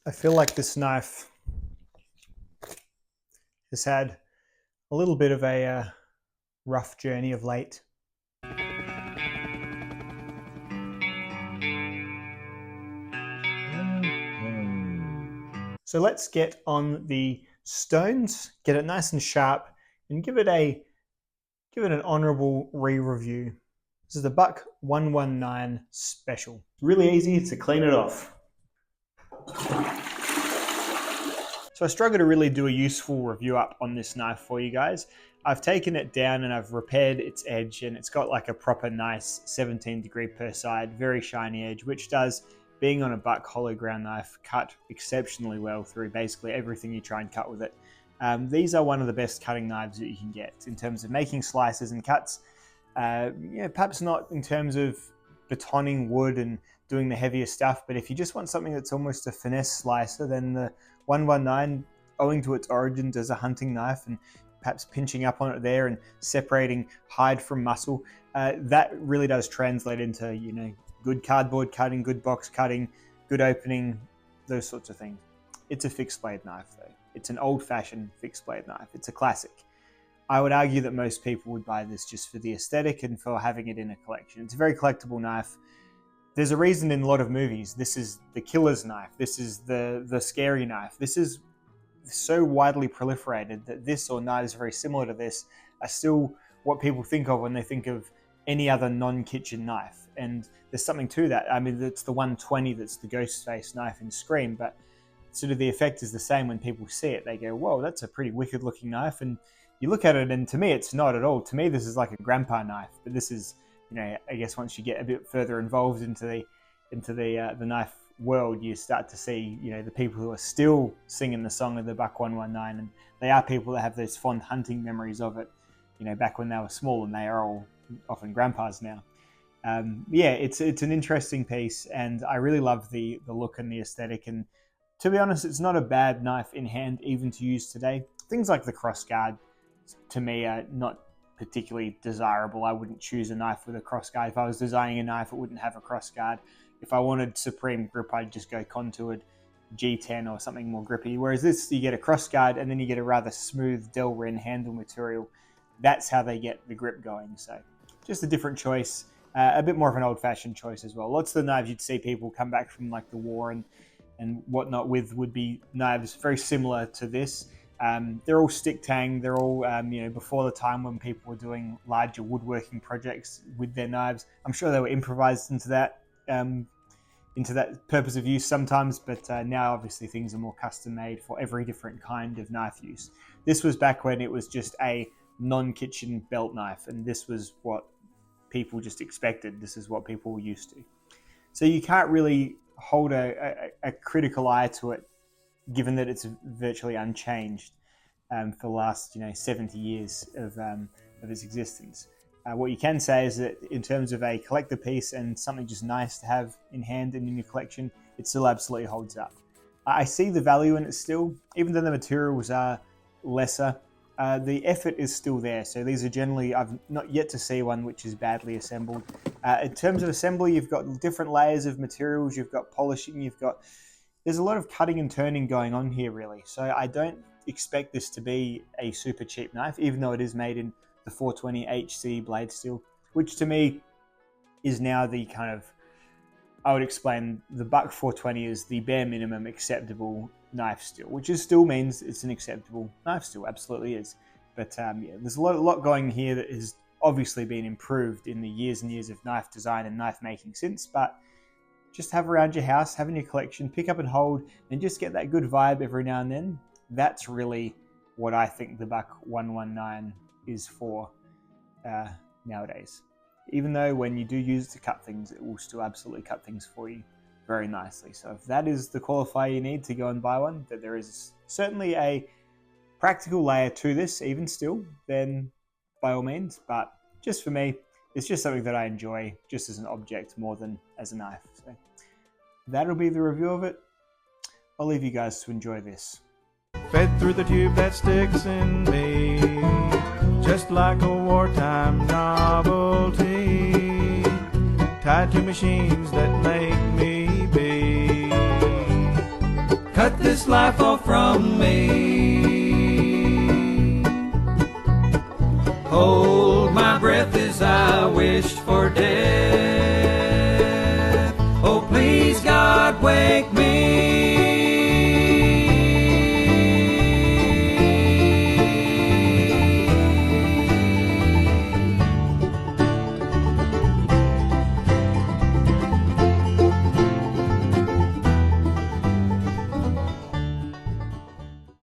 I feel like this knife has had a little bit of a rough journey of late. So let's get on the stones, get it nice and sharp, and give it an honourable re-review. This is the Buck 119 Special. Really easy to clean it off. So I struggled to really do a useful review up on this knife for you guys. I've taken it down and I've repaired its edge, and it's got like a proper nice 17 degree per side, very shiny edge, which does, being on a Buck hollow ground knife, cut exceptionally well through basically everything you try and cut with it. These are one of the best cutting knives that you can get in terms of making slices and cuts. Perhaps not in terms of batoning wood and doing the heavier stuff, but if you just want something that's almost a finesse slicer, then the 119, owing to its origins as a hunting knife and perhaps pinching up on it there and separating hide from muscle, that really does translate into, good cardboard cutting, good box cutting, good opening, those sorts of things. It's a fixed blade knife though. It's an old-fashioned fixed blade knife. It's a classic. I would argue that most people would buy this just for the aesthetic and for having it in a collection. It's a very collectible knife. There's a reason in a lot of movies, this is the killer's knife, this is the scary knife. This is so widely proliferated that this or knives very similar to this are still what people think of when they think of any other non-kitchen knife. And there's something to that. I mean, it's the 120 that's the ghost face knife in Scream, but sort of the effect is the same when people see it. They go, whoa, that's a pretty wicked looking knife. And you look at it, and to me, it's not at all. To me, this is like a grandpa knife, but this is, I guess once you get a bit further involved into the knife world, you start to see, the people who are still singing the song of the Buck 119, and they are people that have those fond hunting memories of it, back when they were small, and they are all often grandpas now. It's an interesting piece, and I really love the look and the aesthetic. And to be honest, it's not a bad knife in hand, even to use today. Things like the crossguard, to me, are not particularly desirable. I wouldn't choose a knife with a crossguard. If I was designing a knife, it wouldn't have a crossguard. If I wanted supreme grip, I'd just go contoured G10 or something more grippy. Whereas this, you get a crossguard and then you get a rather smooth Delrin handle material. That's how they get the grip going. So just a different choice, a bit more of an old-fashioned choice as well. Lots of the knives you'd see people come back from like the war and whatnot with would be knives very similar to this. They're all stick tang. They're all, before the time when people were doing larger woodworking projects with their knives. I'm sure they were improvised into that purpose of use sometimes, but now obviously things are more custom made for every different kind of knife use. This was back when it was just a non-kitchen belt knife, and this was what people just expected. This is what people were used to. So you can't really hold a critical eye to it, given that it's virtually unchanged for the last 70 years of its existence. What you can say is that in terms of a collector piece and something just nice to have in hand and in your collection, it still absolutely holds up. I see the value in it still, even though the materials are lesser. The effort is still there. So these are generally, I've not yet to see one which is badly assembled. In terms of assembly, you've got different layers of materials, you've got polishing, there's a lot of cutting and turning going on here really. So I don't expect this to be a super cheap knife, even though it is made in the 420 HC blade steel, which to me is now the kind of, I would explain the Buck 420 is the bare minimum acceptable knife steel, which still means it's an acceptable knife steel, absolutely is. But there's a lot going here that has obviously been improved in the years and years of knife design and knife making since, but just have around your house, have in your collection, pick up and hold, and just get that good vibe every now and then. That's really what I think the Buck 119 is for nowadays. Even though when you do use it to cut things, it will still absolutely cut things for you very nicely. So if that is the qualifier you need to go and buy one, that there is certainly a practical layer to this, even still, then by all means. But just for me, it's just something that I enjoy just as an object more than as a knife. So that'll be the review of it. I'll leave you guys to enjoy this. Fed through the tube that sticks in me, just like a wartime novelty, tied to machines that make me be cut this life off from me. Hold my breath as I wished for death.